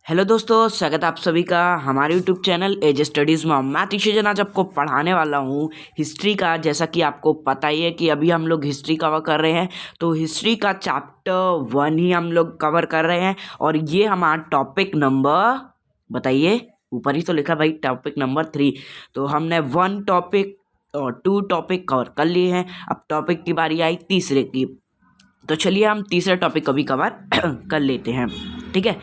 Hello दोस्तों, स्वागत है आप सभी का हमारे यूट्यूब चैनल एज स्टडीज़ में। मैं तीसरे आज आपको पढ़ाने वाला हूँ हिस्ट्री का। जैसा कि आपको पता ही है कि अभी हम लोग हिस्ट्री कवर कर रहे हैं, तो हिस्ट्री का चैप्टर 1 ही हम लोग कवर कर रहे हैं। और ये हमारा टॉपिक नंबर, बताइए, ऊपर ही तो लिखा भाई टॉपिक नंबर 3। तो हमने 1 टॉपिक और 2 टॉपिक कवर कर लिए हैं। अब टॉपिक की बारी आई तीसरे की, तो चलिए हम तीसरे टॉपिक को भी कवर कर लेते हैं। ठीक है,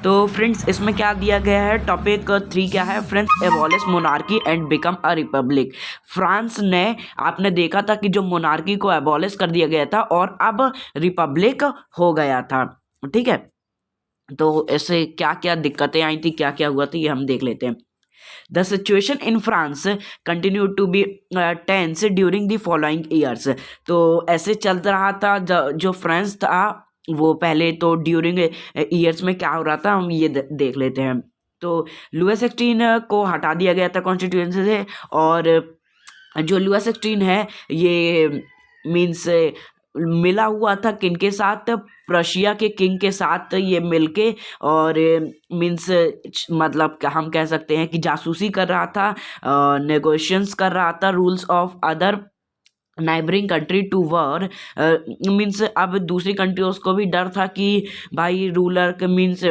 तो फ्रेंड्स इसमें क्या दिया गया है, टॉपिक 3 क्या है friends, abolish monarchy and become a republic. France ने, आपने देखा था कि जो मोनार्की को एबॉलिश कर दिया गया था और अब रिपब्लिक हो गया था। ठीक है, तो ऐसे क्या क्या दिक्कतें आई थी, क्या क्या हुआ था, ये हम देख लेते हैं। The situation in France continued to be tense during the following years। तो ऐसे चल रहा था जो फ्रांस था वो पहले तो ड्यूरिंग ईयर्स में क्या हो रहा था हम ये देख लेते हैं। तो लुई 16 को हटा दिया गया था कॉन्स्टिट्यूएंसी से, और जो लुई 16 है ये मीन्स मिला हुआ था किनके साथ, प्रशिया के किंग के साथ ये मिलके, और मीन्स मतलब हम कह सकते हैं कि जासूसी कर रहा था, नेगोशिएशंस कर रहा था rules of other neighbouring country to war. Means अब दूसरी कंट्रीज को भी डर था कि भाई रूलर के मीन्स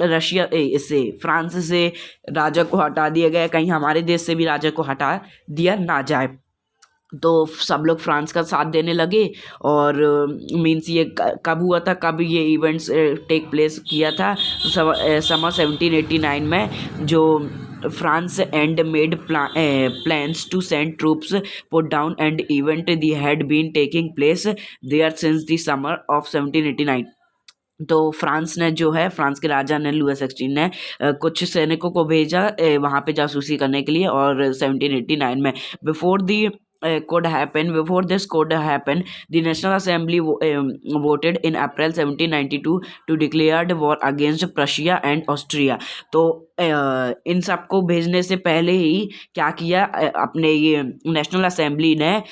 रशिया इससे फ्रांस से राजा को हटा दिया गया, कहीं हमारे देश से भी राजा को हटा दिया ना जाए। तो सब लोग फ्रांस का साथ देने लगे। और मीन्स ये कब हुआ था, कब ये इवेंट्स टेक प्लेस किया था, समर 1789 में, जो France and made plans to send troops put down and event the had been taking place there since the summer of 1789। तो फ्रांस ने जो है, फ्रांस के राजा ने, लुई 16 ने कुछ सैनिकों को भेजा वहाँ पे जासूसी करने के लिए। और 1789 में before the before this could happen, the National Assembly voted in April 1792 to declared war against Prussia and Austria। तो इन सबको भेजने से पहले ही क्या किया, अपने ये नेशनल असेंबली ने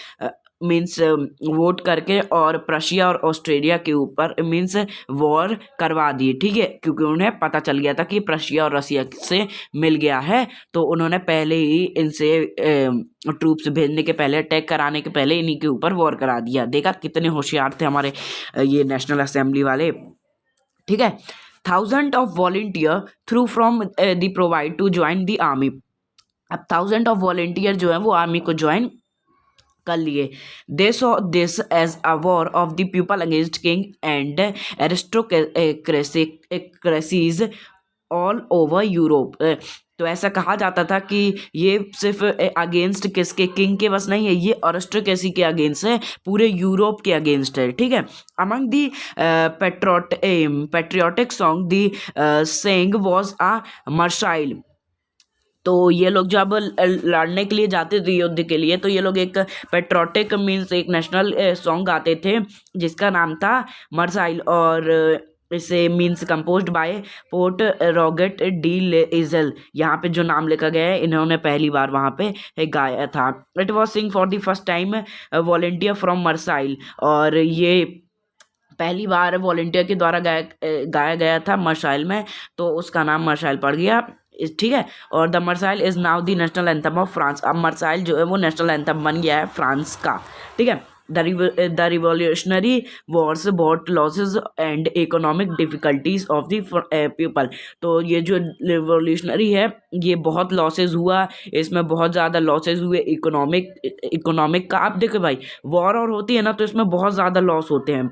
मीन्स वोट करके और प्रशिया और ऑस्ट्रेलिया के ऊपर मीन्स वॉर करवा दी। ठीक है, क्योंकि उन्हें पता चल गया था कि प्रशिया और रसिया से मिल गया है, तो उन्होंने पहले ही इनसे ट्रूप्स भेजने के पहले, अटैक कराने के पहले इन्हीं के ऊपर वॉर करा दिया। देखा कितने होशियार थे हमारे ये नेशनल असेंबली वाले। ठीक है, thousand of volunteer through from the provide to join the army. अब थाउजेंड ऑफ वॉलेंटियर जो है वो आर्मी को ज्वाइन कर लिए। They saw this as a war of the people against king and aristocracies all over Europe. तो ऐसा कहा जाता था कि ये सिर्फ अगेंस्ट किसके, किंग के बस नहीं है, ये अरिस्टोक्रेसी के अगेंस्ट है, पूरे यूरोप के अगेंस्ट है। ठीक है, among the patriotic song they sang was a Marseillaise. तो ये लोग जब लड़ने के लिए जाते थे युद्ध के लिए, तो ये लोग एक पेट्रोटिक मीन्स एक नेशनल सॉन्ग गाते थे जिसका नाम था मर्साइल। और इसे means composed by poet Rouget de Lisle. यहाँ पे जो नाम लिखा गया है, इन्होंने पहली बार वहाँ पे गाया था। It was sing for the first time volunteer from Marseille. और ये पहली बार वॉलेंटियर के द्वारा गाया गया था मर्साइल में, तो उसका नाम मर्साइल पड़ गया। ठीक है, और the Marseillaise is now the national anthem of France. अब मर्साइल जो है वो नेशनल एंथम बन गया है फ्रांस का। ठीक है, the revolutionary wars brought losses and economic difficulties of the people. तो ये जो रिवॉल्यूशनरी है ये बहुत लॉसेज हुआ, इसमें बहुत ज़्यादा लॉसेज हुए इकोनॉमिक का। आप देखो भाई, वॉर और होती है ना, तो इसमें बहुत ज़्यादा लॉस होते हैं,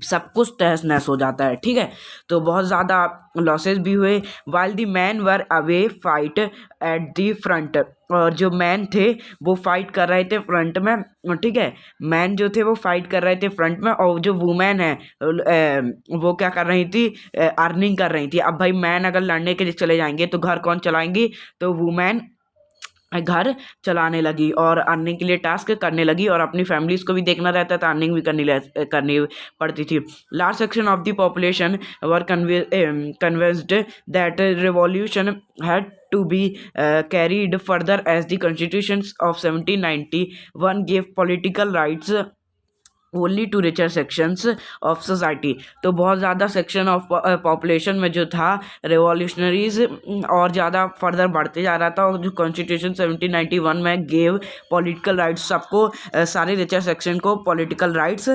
सब कुछ तहस नहस हो जाता है। ठीक है, तो बहुत ज़्यादा लॉसेस भी हुए। While the man were away fight at the front. और जो मैन थे वो फाइट कर रहे थे फ्रंट में। ठीक है, मैन जो थे वो फाइट कर रहे थे फ्रंट में, और जो वुमेन है वो क्या कर रही थी, अर्निंग कर रही थी। अब भाई मैन अगर लड़ने के लिए चले जाएंगे तो घर कौन चलाएंगी, तो वुमेन घर चलाने लगी और अर्निंग के लिए टास्क करने लगी, और अपनी फैमिलीज को भी देखना रहता था, अर्निंग भी करनी पड़ती थी। Large section of the population were convinced that revolution had to be carried further as the constitutions of 1791 gave political rights only to richer sections of society. तो बहुत ज़्यादा सेक्शन ऑफ पॉपुलेशन में जो था रिवॉल्यूशनरीज और ज़्यादा further बढ़ते जा रहा था, और जो कॉन्स्टिट्यूशन 1791 में गेव पॉलिटिकल राइट्स सबको, सारे रिचर सेक्शन को पॉलिटिकल राइट्स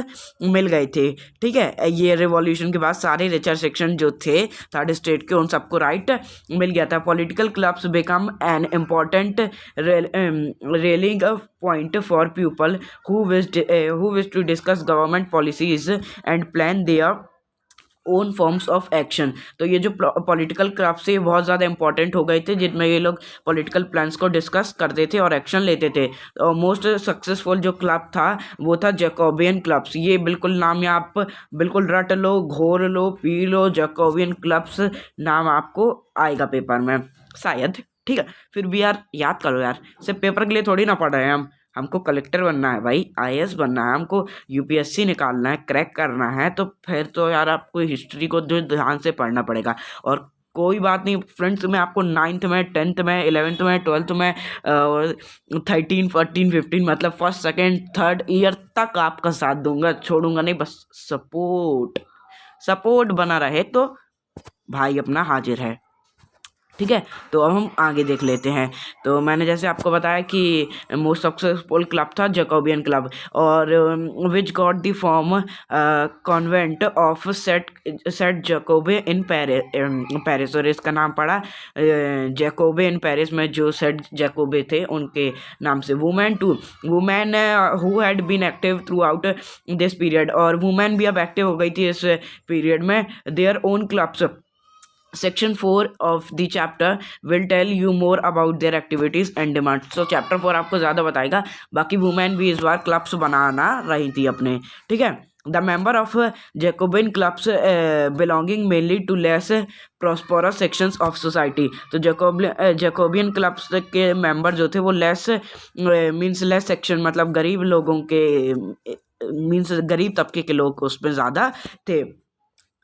मिल गए थे। ठीक है, ये रिवॉल्यूशन के बाद सारे रिचर सेक्शन जो थे थर्ड स्टेट के, उन सबको राइट मिल गया था। Political clubs become an important railing point for people who wish to discuss government policies and plan their own forms of action. तो ये जो पॉलिटिकल क्लब्स थे बहुत ज़्यादा इंपॉर्टेंट हो गए थे, जिनमें ये लोग पॉलिटिकल प्लान्स को डिस्कस करते थे और एक्शन लेते थे। और मोस्ट सक्सेसफुल जो क्लब था वो था जैकोबियन क्लब्स। ये बिल्कुल नाम या आप बिल्कुल रट लो, घोर लो, पी लो, जैकोबियन क्लब्स नाम आपको आएगा पेपर में शायद। ठीक है, फिर भी यार याद करो यार, सिर्फ पेपर के लिए थोड़ी ना पढ़ रहे हैं हम, हमको कलेक्टर बनना है भाई, आईएएस बनना है, हमको यूपीएससी निकालना है, क्रैक करना है। तो फिर तो यार आपको हिस्ट्री को जो ध्यान से पढ़ना पड़ेगा। और कोई बात नहीं फ्रेंड्स, मैं आपको 9th में, 10th में, 11th में, 12th में, 13, 14, 15 मतलब फर्स्ट सेकेंड थर्ड ईयर तक आपका साथ दूंगा, छोड़ूंगा नहीं। बस सपोर्ट बना रहे तो भाई अपना हाजिर है। ठीक है, तो अब हम आगे देख लेते हैं। तो मैंने जैसे आपको बताया कि मोस्ट सक्सेसफुल क्लब था जैकोबियन क्लब, और which got the form convent of Saint Jacques in Paris. और इसका नाम पड़ा जैकोबे इन पेरिस में, जो सेट जैकोबे थे उनके नाम से। Women who had been active throughout this period, और वुमेन भी अब एक्टिव हो गई थी इस पीरियड में। Their own clubs. Section 4 of the chapter will tell you more about their activities and demands. So chapter 4 आपको ज़्यादा बताएगा। बाकी वुमेन भी इस बार क्लब्स बनाना रही थी अपने। ठीक है, the member of Jacobin clubs belonging mainly to less prosperous sections of society. तो जैकोबियन क्लब्स के मेंबर जो थे वो लेस मीन्स लेस सेक्शन मतलब गरीब लोगों के मीन्स गरीब तबके के लोग उसमें ज़्यादा थे।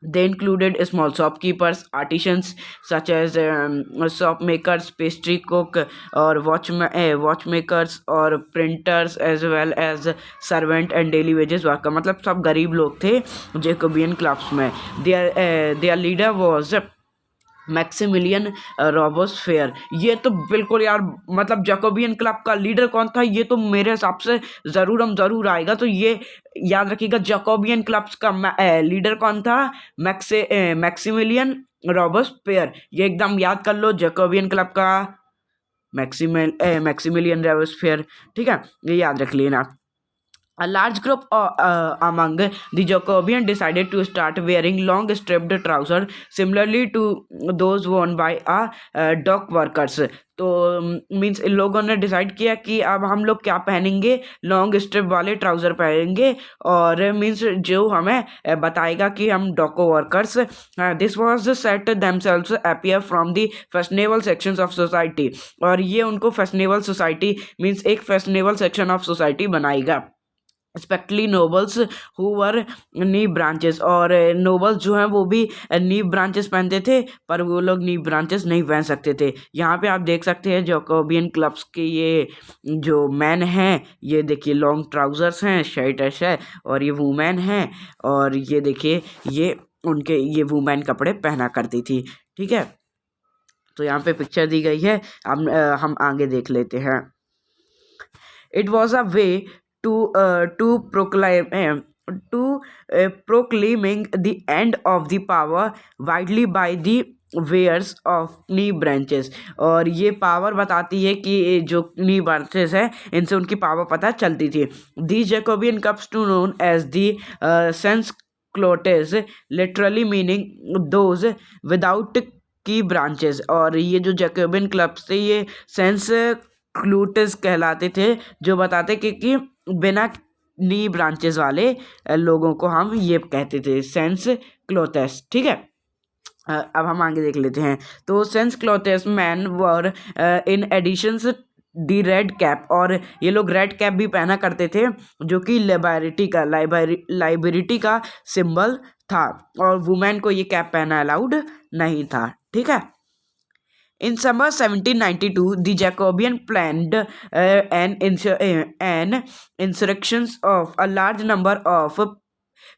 They included small shopkeepers, artisans such as shop makers, pastry cook, और watchmakers और printers, as well as servant and daily wages worker। मतलब सब गरीब लोग थे जैकोबियन क्लब्स में। Their leader was Maximilian Robespierre. ये तो बिल्कुल यार मतलब जैकोबियन क्लब का लीडर कौन था, ये तो मेरे हिसाब से ज़रूर आएगा। तो ये याद रखिएगा, जैकोबियन क्लब्स का लीडर कौन था, मैक्सिमिलियन रॉबोस्फेयर। ये एकदम याद कर लो, जैकोबियन क्लब का मैक्सिमिलियन रॉबोस्फेयर। ठीक है, ये याद रख लेना। A large group among the Jacobians decided to start wearing long-striped trousers, similarly to those worn by dock workers। तो मीन्स इन लोगों ने डिसाइड किया कि अब हम लोग क्या पहनेंगे, लॉन्ग स्ट्रिप वाले ट्राउज़र पहनेंगे, और मीन्स जो हमें बताएगा कि हम dock workers. This was set themselves appear from the fashionable sections of society. और ये उनको फैशनेबल सोसाइटी मीन्स एक फैशनेबल सेक्शन ऑफ सोसाइटी बनाएगा। Especially nobles who were knee branches. और नोबल्स जो हैं वो भी नी ब्रांचेस पहनते थे, पर वो लोग नी ब्रांचेस नहीं पहन सकते थे। यहाँ पे आप देख सकते हैं जैकोबियन क्लब्स के ये जो मैन हैं, ये देखिए लॉन्ग ट्राउजर्स हैं, शर्ट है, और ये वुमेन हैं, और ये देखिए ये उनके ये वुमेन कपड़े पहना करती थी। ठीक है, तो यहाँ पे पिक्चर दी गई है, अब हम आगे देख लेते हैं। It was a way to proclaiming the end of the power widely by the wares of नी ब्रांचेस। और ये पावर बताती है कि जो नी ब्रांचेस है इनसे उनकी पावर पता चलती थी। The Jacobin cups to known as the sans culottes, literally meaning those without knee breeches. और ये जो जैकोबियन क्लब्स थे ये सेंस क्लूटस कहलाते थे, जो बताते कि बिना नी ब्रांचेस वाले लोगों को हम ये कहते थे सेंस क्लोथेस। ठीक है, अब हम आगे देख लेते हैं। तो सेंस क्लोथेस मैन वर इन एडिशंस दी रेड कैप। और ये लोग रेड कैप भी पहना करते थे, जो कि लाइबरिटी का सिंबल था, और वुमेन को ये कैप पहना अलाउड नहीं था। ठीक है, In summer 1792, the Jacobian planned an insurrection of a large number of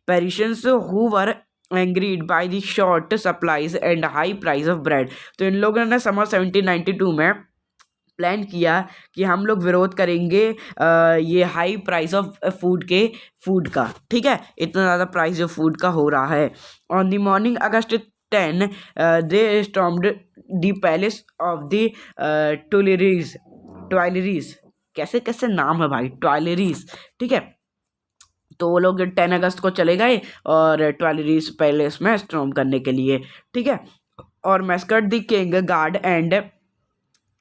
Parisians who were angered by the short supplies and high price of bread. तो इन लोगों ने समर 1792 में प्लान किया कि हम लोग विरोध करेंगे ये हाई प्राइस ऑफ फूड का, ठीक है, इतना ज़्यादा प्राइस जो फूड का हो रहा है. On the morning August 10 they stormed the palace of the Tuileries, कैसे कैसे नाम है भाई, ट्वाइलरीज, ठीक है. तो वो लोग 10 अगस्त को चले गए और ट्वाइलरीज पैलेस में स्टॉर्म करने के लिए, ठीक है. और massacred the king guard and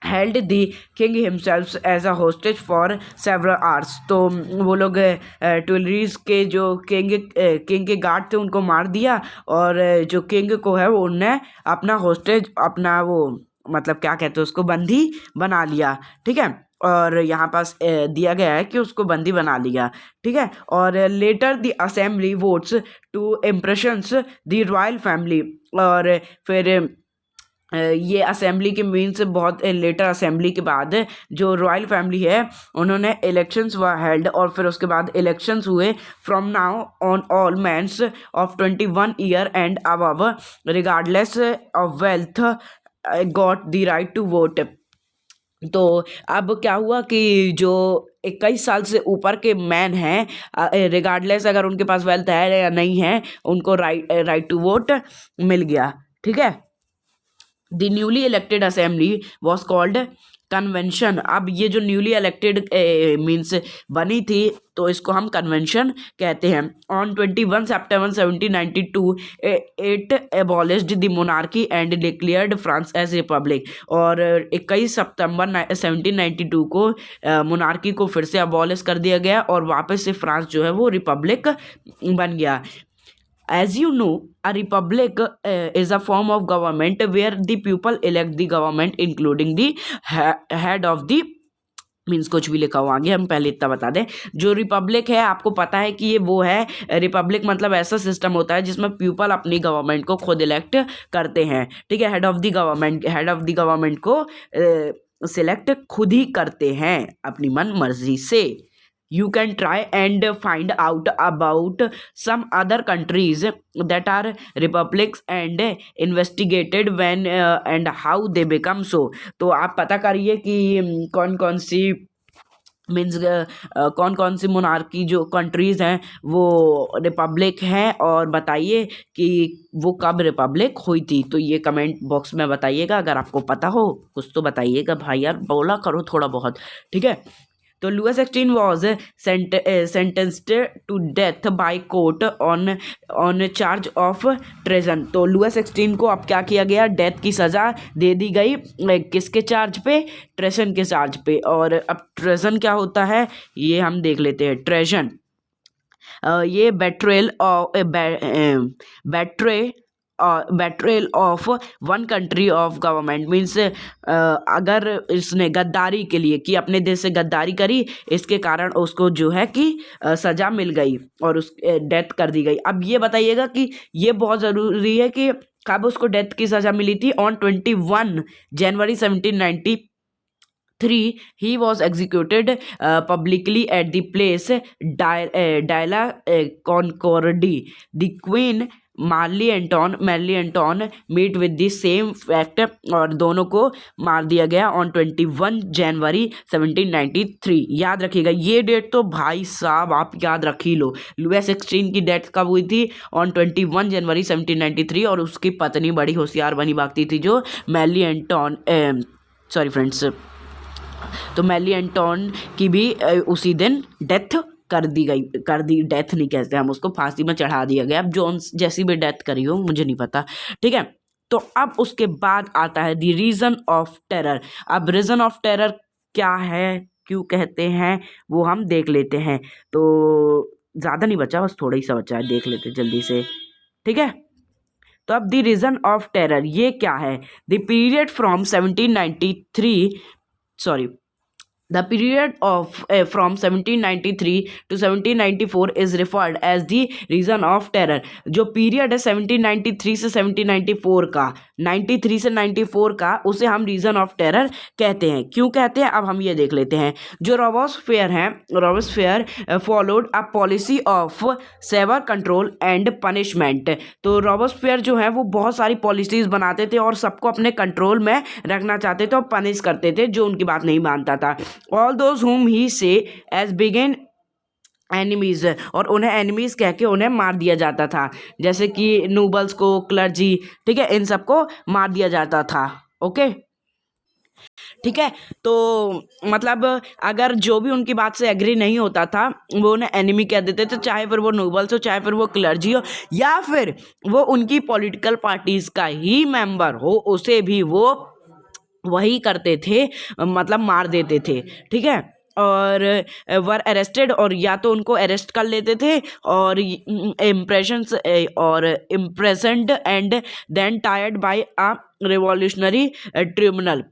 held the king himself as a hostage for several hours. तो वो लोग ट्विलरीज के जो किंग के गार्ड थे उनको मार दिया और जो किंग को है वो उनने अपना होस्टेज, अपना वो मतलब क्या कहते हैं उसको, बंदी बना लिया, ठीक है. और यहाँ पास दिया गया है कि उसको बंदी बना लिया, ठीक है. और later the assembly votes to imprison the royal family. और फिर ये असेंबली के मीन्स बहुत लेटर असेंबली के बाद जो रॉयल फैमिली है उन्होंने इलेक्शंस व हेल्ड, और फिर उसके बाद इलेक्शंस हुए. From now on all men of 21 year and above regardless of wealth got the right to vote. तो अब क्या हुआ कि जो 21 साल से ऊपर के मैन हैं, रिगार्डलेस अगर उनके पास वेल्थ है या नहीं है, उनको राइट टू वोट मिल गया, ठीक है. The newly elected assembly was called convention. अब ये जो न्यूली इलेक्टेड मीन्स बनी थी तो इसको हम कन्वेंशन कहते हैं. On 21 September 1792 it abolished the monarchy and declared France as republic. और 21 सितंबर 1792 को मोनार्की को फिर से अबॉलिश कर दिया गया और वापस से फ्रांस जो है वो रिपब्लिक बन गया. As you know, a republic is a form of government where the people elect the government, including the head of the means कुछ भी लिखा हुआ आगे, हम पहले इतना बता दें. जो रिपब्लिक है आपको पता है कि ये वो है, रिपब्लिक मतलब ऐसा सिस्टम होता है जिसमें पीपल अपनी गवर्नमेंट को खुद इलेक्ट करते हैं, ठीक है. हेड ऑफ द गवर्नमेंट को सिलेक्ट खुद ही करते हैं अपनी मन मर्जी से. You can try and find out about some other countries that are republics and investigated when and how they become so. तो आप पता करिए कि कौन कौन सी मीन्स कौन कौन सी मोनार्की जो कंट्रीज़ हैं वो रिपब्लिक हैं, और बताइए कि वो कब रिपब्लिक हुई थी. तो ये कमेंट बॉक्स में बताइएगा, अगर आपको पता हो कुछ तो बताइएगा भाई यार, बोला करो थोड़ा बहुत, ठीक है. तो Louis 16 was sentenced to death by court on charge of treason. तो लुई 16 को अब क्या किया गया, डेथ की सज़ा दे दी गई. किसके चार्ज पे, ट्रेजन के चार्ज पे. और अब ट्रेजन क्या होता है ये हम देख लेते हैं. ट्रेजन ये betrayal of one country of government means अगर इसने गद्दारी के लिए कि अपने देश से गद्दारी करी, इसके कारण उसको जो है कि सज़ा मिल गई और उस डेथ कर दी गई. अब ये बताइएगा कि ये बहुत ज़रूरी है कि कब उसको डेथ की सज़ा मिली थी. On 21 January 1793 he was executed publicly at the place Della Concordi. The Queen Marie Antoinette meet with the same fact, और दोनों को मार दिया गया ऑन 21 जनवरी 1793. याद रखिएगा ये डेट तो भाई साहब आप याद रख ही लो. लुई 16 की डेथ कब हुई थी, ऑन 21 जनवरी 1793. और उसकी पत्नी बड़ी होशियार बनी भागती थी जो मैली एंटोन, सॉरी फ्रेंड्स, तो मैली एंटोन की भी उसी दिन डेथ कर दी, डेथ नहीं कहते हम उसको, फांसी में चढ़ा दिया गया. अब जोन्स जैसी भी डेथ करी हो मुझे नहीं पता, ठीक है. तो अब उसके बाद आता है द रीज़न ऑफ टेरर. अब रीज़न ऑफ टेरर क्या है, क्यों कहते हैं, वो हम देख लेते हैं. तो ज़्यादा नहीं बचा, बस थोड़ा ही सा बचा है, देख लेते जल्दी से, ठीक है. तो अब द रीज़न ऑफ टेरर ये क्या है. The period from 1793 The period of from 1793 to 1794 is referred as the reign of terror। जो पीरियड है 1793 से 1794 का, 93 से 94 का, उसे हम रीजन ऑफ टेरर कहते हैं। क्यों कहते हैं अब हम ये देख लेते हैं। जो रॉबस्फेयर हैं, Robespierre followed a policy of severe control and punishment. तो रॉबस्फेयर जो है वो बहुत सारी पॉलिसीज बनाते थे और सबको अपने कंट्रोल में रखना चाहते थे और पनिश करते थे जो उनकी बात नहीं मानता था। All those whom he say as begin enemies, और उन्हें एनिमीज कह के उन्हें मार दिया जाता था, जैसे कि नोबल्स को, क्लर्जी, ठीक है, इन सबको मार दिया जाता था। ओके, ठीक है। तो मतलब अगर जो भी उनकी बात से एग्री नहीं होता था वो उन्हें एनिमी कह देते थे, चाहे फिर वो नोबल्स हो, चाहे फिर वो क्लर्जी हो, या फिर वो उनकी पॉलिटिकल पार्टीज का ही मेंबर हो, उसे भी वो वही करते थे, मतलब मार देते थे, ठीक है। और वर अरेस्टेड, और या तो उनको अरेस्ट कर लेते थे और इम्प्रेशंस और imprisoned and then tried by a revolutionary tribunal.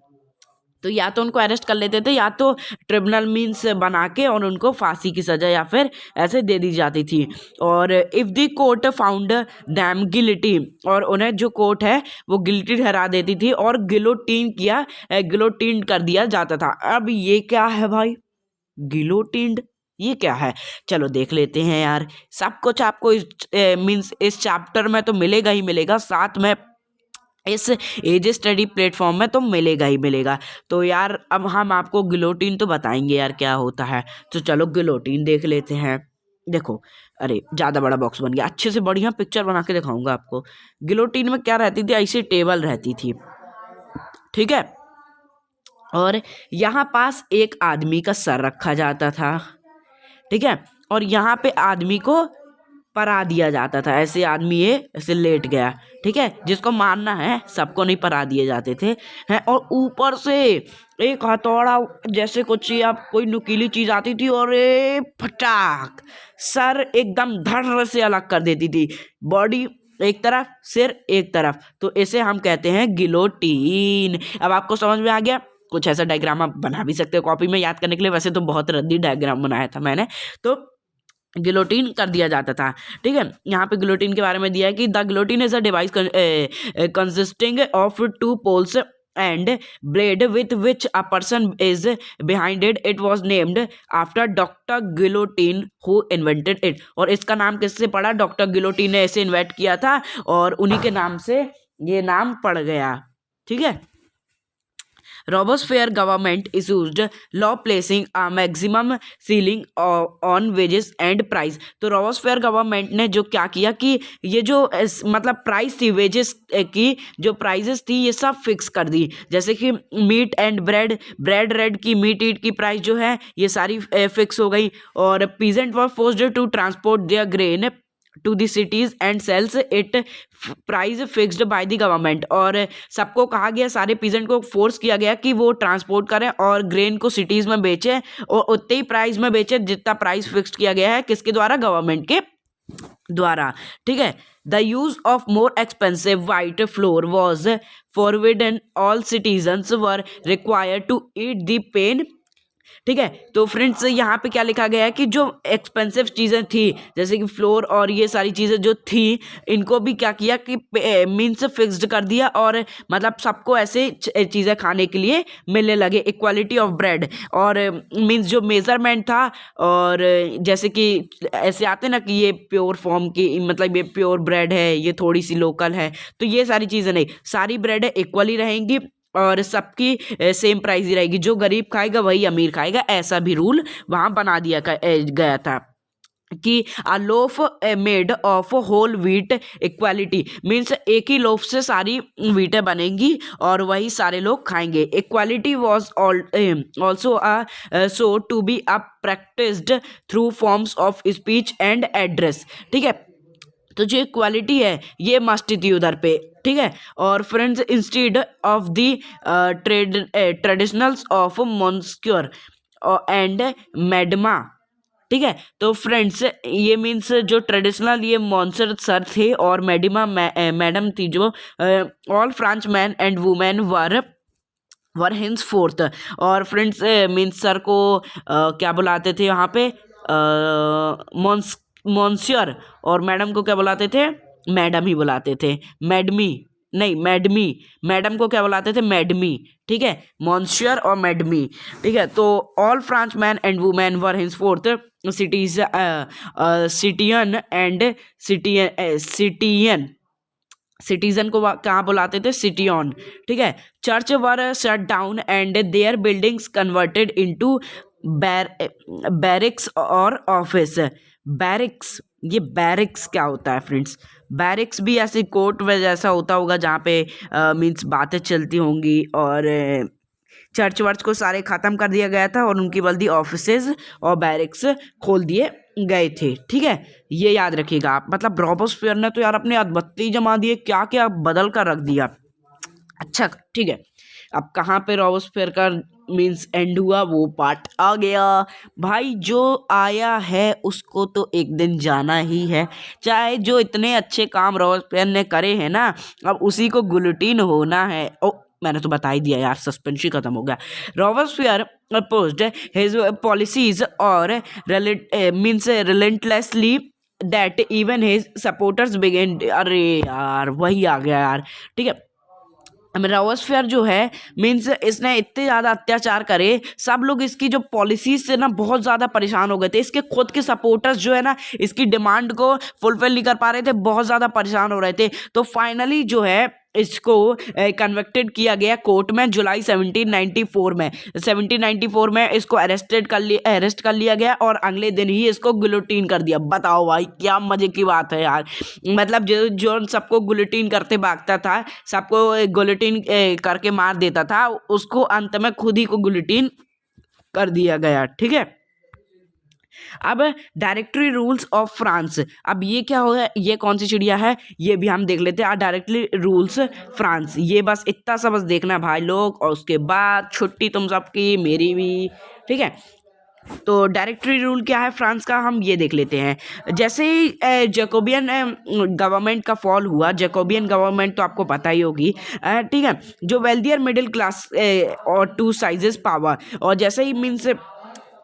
तो या तो उनको अरेस्ट कर लेते थे या तो ट्रिब्यूनल मीन्स बना के और उनको फांसी की सज़ा या फिर ऐसे दे दी जाती थी। और if the court found them guilty, और उन्हें जो कोर्ट है वो गिल्टी ठहरा देती थी और गिलोटीन कर दिया जाता था। अब ये क्या है भाई, गिलोटीन्ड, ये क्या है? चलो देख लेते हैं यार। सब कुछ आपको मीन्स इस चैप्टर में तो मिलेगा ही मिलेगा, साथ में इस एज स्टडी प्लेटफॉर्म में तो मिलेगा ही मिलेगा। तो यार अब हम आपको गिलोटीन तो बताएंगे यार क्या होता है। तो चलो गिलोटीन देख लेते हैं। देखो, अरे ज़्यादा बड़ा बॉक्स बन गया, अच्छे से बढ़िया पिक्चर बना के दिखाऊंगा आपको। गिलोटीन में क्या रहती थी, ऐसी टेबल रहती थी, ठीक है, और यहाँ पास एक आदमी का सर रखा जाता था, ठीक है, और यहाँ पे आदमी को परा दिया जाता था। ऐसे आदमी ये ऐसे लेट गया, ठीक है, जिसको मारना है, सबको नहीं परा दिए जाते थे हैं। और ऊपर से एक हथौड़ा जैसे कुछ या कोई नुकीली चीज आती थी और फटाक सर एकदम धड़ से अलग कर देती थी। बॉडी एक तरफ, सिर एक तरफ, तो इसे हम कहते हैं गिलोटीन। अब आपको समझ में आ गया। कुछ ऐसा डायग्राम आप बना भी सकते हो कॉपी में याद करने के लिए, वैसे तो बहुत रद्दी डायग्राम बनाया था मैंने। तो गिलोटीन कर दिया जाता था, ठीक है। यहाँ पे गिलोटीन के बारे में दिया है कि the guillotine is a device consisting of two poles and blade with which a person is behind it. It was named after doctor Guillotine who invented it. और इसका नाम किससे पड़ा? डॉक्टर गिलोटीन ने इसे इन्वेंट किया था और उन्हीं के नाम से ये नाम पड़ गया, ठीक है। Robespierre government issued law placing a maximum ceiling on wages and price। तो रॉबस्फेयर गवर्नमेंट ने जो क्या किया कि ये जो मतलब प्राइस थी, वेजेस की जो प्राइजेस थी, ये सब फिक्स कर दी। जैसे कि मीट एंड ब्रेड रेड की, मीट ईट की प्राइस जो है ये सारी फिक्स हो गई। और peasant were forced to transport their grain to the cities and sells it price fixed by the government. और सबको कहा गया, सारे पीजेंट को फोर्स किया गया कि वो ट्रांसपोर्ट करें और ग्रेन को सिटीज में बेचें और उतने ही प्राइस में बेचें जितना प्राइस फिक्स्ड किया गया है, किसके द्वारा? गवर्नमेंट के द्वारा, ठीक है। The use of more expensive white flour was forbidden, all citizens were required to eat the pain, ठीक है। तो फ्रेंड्स यहाँ पे क्या लिखा गया है कि जो एक्सपेंसिव चीज़ें थी जैसे कि फ्लोर और ये सारी चीज़ें जो थी, इनको भी क्या किया कि मीन्स फिक्स्ड कर दिया और मतलब सबको ऐसे चीज़ें खाने के लिए मिलने लगे। इक्वालिटी ऑफ ब्रेड, और मीन्स जो मेजरमेंट था, और जैसे कि ऐसे आते ना कि ये प्योर फॉर्म की, मतलब ये प्योर ब्रेड है, ये थोड़ी सी लोकल है, तो ये सारी चीज़ें नहीं, सारी ब्रेड इक्वली रहेंगी और सबकी सेम प्राइस ही रहेगी। जो गरीब खाएगा वही अमीर खाएगा, ऐसा भी रूल वहाँ बना दिया गया था कि a loaf made of whole wheat equality means एक ही लोफ से सारी व्हीटें बनेंगी और वही सारे लोग खाएंगे। Equality was also sought to be a practised through forms of speech and address, ठीक है। तो जो इक्वालिटी है ये मस्ट थी उधर पे, ठीक है। और friends instead of the traditionals of monsieur and madame, ठीक है। तो फ्रेंड्स ये मीन्स जो ट्रेडिशनल ये मॉन्सर सर थे और मेडिमा मैडम थी, जो all French man and women were were hints fourth. और फ्रेंड्स मीन्स सर को क्या बुलाते थे यहाँ पे, मॉन्सियर, और मैडम को क्या बुलाते थे, मैडम ही बुलाते थे, मैडमी नहीं मैडमी, मैडम को क्या बुलाते थे, मैडमी। ठीक है, मॉन्सियर और मैडमी। ठीक है, तो all French man and women were henceforth cities citoyen and citoyenne citizen को कहाँ बुलाते थे, सिटियन। ठीक है, church were shut down and their buildings converted into barracks और ऑफिस। बैरिक्स, ये बैरिक्स क्या होता है फ्रेंड्स, बैरिक्स भी ऐसी कोर्ट में जैसा होता होगा जहाँ पे मीन्स बातें चलती होंगी, और चर्च वर्च को सारे ख़त्म कर दिया गया था और उनकी बल्कि ऑफिसेज और बैरिक्स खोल दिए गए थे। ठीक है, ये याद रखिएगा आप। मतलब रॉबस्फेयर ने तो यार अपने अदबत्ती जमा दिए, क्या क्या बदल कर रख दिया। अच्छा ठीक है, अब कहाँ पे रॉबस्फेयर का मीन्स एंड हुआ वो पार्ट आ गया भाई। जो आया है उसको तो एक दिन जाना ही है, चाहे जो इतने अच्छे काम रॉबस्फेयर ने करे हैं ना, अब उसी को गुलिटिन होना है। ओ मैंने तो बता ही दिया यार, सस्पेंस ही खत्म हो गया। रॉबस्फेयर अपोज्ड हिज पॉलिसीज और means relentlessly that even his supporters began. अरे यार वही आ गया यार। ठीक है, रॉबस्फेयर जो है मीन्स इसने इतने ज़्यादा अत्याचार करे, सब लोग इसकी जो पॉलिसीज से ना बहुत ज़्यादा परेशान हो गए थे। इसके खुद के सपोर्टर्स जो है ना इसकी डिमांड को फुलफिल नहीं कर पा रहे थे, बहुत ज़्यादा परेशान हो रहे थे। तो फाइनली जो है इसको कन्विक्टेड किया गया कोर्ट में जुलाई 1794 में। 1794 में इसको अरेस्ट कर लिया गया और अगले दिन ही इसको गुलोटीन कर दिया। बताओ भाई क्या मजे की बात है यार। मतलब जो सबको गुलेटिन करते भागता था, सबको गुलेटिन करके मार देता था, उसको अंत में खुद ही को गुलेटिन कर दिया गया। ठीक है, अब डायरेक्टरी रूल्स ऑफ फ्रांस। अब ये क्या होगा, ये कौन सी चिड़िया है ये भी हम देख लेते हैं। डायरेक्टरी रूल्स फ्रांस, ये बस इतना सा बस देखना है भाई लोग, और उसके बाद छुट्टी तुम सबकी, मेरी भी। ठीक है, तो डायरेक्टरी रूल क्या है फ्रांस का, हम ये देख लेते हैं। जैसे ही जैकोबियन गवर्नमेंट का फॉल हुआ, जैकोबियन गवर्नमेंट तो आपको पता ही होगी। ठीक है, जो वेल्दियर मिडिल क्लास और टू साइजेस पावर, और जैसे ही मीन्स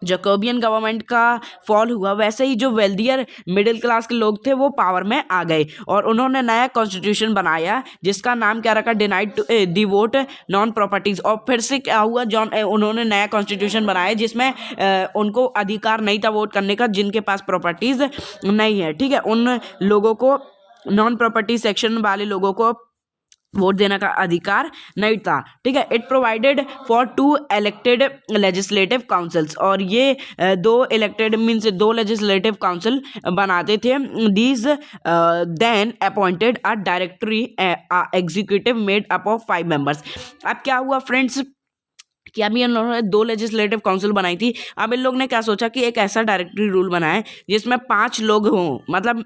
जैकोबियन गवर्नमेंट का फॉल हुआ, वैसे ही जो वेल्दियर मिडिल क्लास के लोग थे वो पावर में आ गए, और उन्होंने नया कॉन्स्टिट्यूशन बनाया जिसका नाम क्या रखा, डिनाइड दी वोट नॉन प्रॉपर्टीज। और फिर से क्या हुआ, उन्होंने नया कॉन्स्टिट्यूशन बनाया जिसमें उनको अधिकार नहीं था वोट करने का, जिनके पास प्रॉपर्टीज नहीं है। ठीक है, उन लोगों को, नॉन प्रॉपर्टी सेक्शन वाले लोगों को वोट देने का अधिकार नहीं था। ठीक है, it provided for 2 elected legislative councils, और ये दो इलेक्टेड मीन्स 2 लेजिस्लेटिव काउंसिल बनाते थे। These then appointed a directory executive made up of 5 members. अब क्या हुआ फ्रेंड्स कि अभी इन लोगों ने 2 लेजिस्लेटिव काउंसिल बनाई थी। अब इन लोग ने क्या सोचा कि एक ऐसा डायरेक्टरी रूल बनाए जिसमें 5 लोग हों, मतलब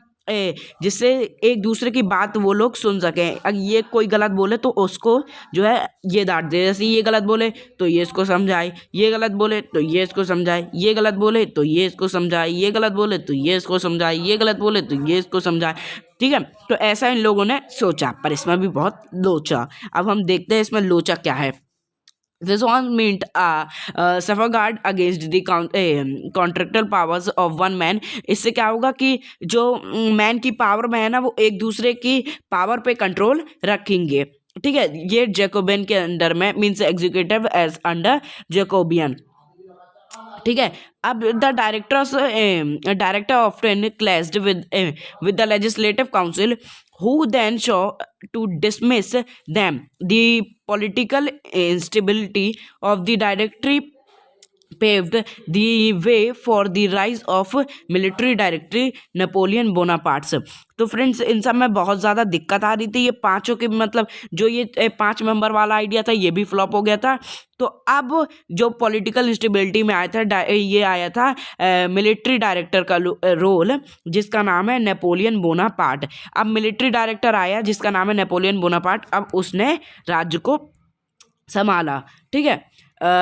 जिससे एक दूसरे की बात वो लोग सुन सकें। अगर ये कोई गलत बोले तो उसको जो है ये डांट दे, जैसे ये गलत बोले तो ये इसको समझाए, ये गलत बोले तो ये इसको समझाए, ये गलत बोले तो ये इसको समझाए, ये गलत बोले तो ये इसको समझाए, ये गलत बोले तो ये इसको समझाए। ठीक है, तो ऐसा इन लोगों ने सोचा, पर इसमें भी बहुत लोचा। अब हम देखते हैं इसमें लोचा क्या है। This one meant a safeguard against the contractual powers of one man। इससे क्या होगा कि जो मैन की पावर में है ना वो एक दूसरे की पावर पे कंट्रोल रखेंगे। ठीक है, ये जैकोबियन के अंडर में means executive as under Jacobin. ठीक है, अब the director often clashed with the legislative council, who then sought to dismiss them. The political instability of the directory paved the way for the rise of military directory Napoleon Bonapartes. तो friends इन सब में बहुत ज़्यादा दिक्कत आ रही थी। ये पांचों के मतलब जो ये 5 मेंबर वाला आइडिया था ये भी फ्लॉप हो गया था। तो अब जो पॉलिटिकल इंस्टेबिलिटी में आया था ये आया था मिलिट्री डायरेक्टर का रोल, जिसका नाम है नेपोलियन बोनापार्ट। अब मिलिट्री डायरेक्टर आया जिसका नाम है नेपोलियन बोनापार्ट, अब उसने राज्य को संभाला। ठीक है,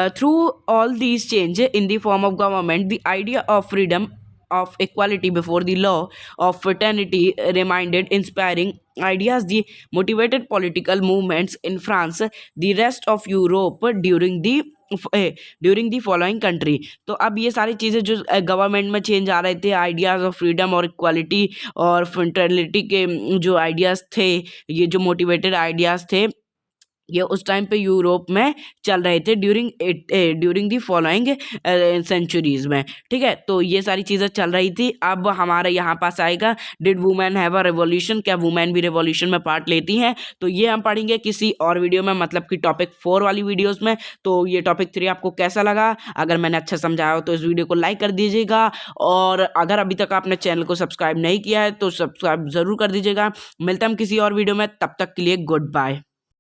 through all these changes in the form of government, the idea of freedom of equality before the law, of fraternity, reminded inspiring ideas, the motivated political movements in France, the rest of Europe during the following country. तो अब ये सारी चीज़ें जो government में change आ रहे थे, ideas of freedom और इक्वालिटी और फ्रेटर्निटी के जो आइडियाज़ थे, ये जो मोटिवेटेड आइडियाज़ थे, ये उस टाइम पे यूरोप में चल रहे थे ड्यूरिंग दी फॉलोइंग सेंचुरीज़ में। ठीक है, तो ये सारी चीज़ें चल रही थी। अब हमारे यहाँ पास आएगा did women have a revolution, क्या वुमेन भी रिवॉल्यूशन में पार्ट लेती हैं? तो ये हम पढ़ेंगे किसी और वीडियो में, मतलब कि टॉपिक 4 वाली वीडियोज़ में। तो ये टॉपिक 3 आपको कैसा लगा? अगर मैंने अच्छा समझाया हो तो इस वीडियो को लाइक कर दीजिएगा, और अगर अभी तक आपने चैनल को सब्सक्राइब नहीं किया है तो सब्सक्राइब ज़रूर कर दीजिएगा। मिलते हैं हम किसी और वीडियो में, तब तक के लिए गुड बाय।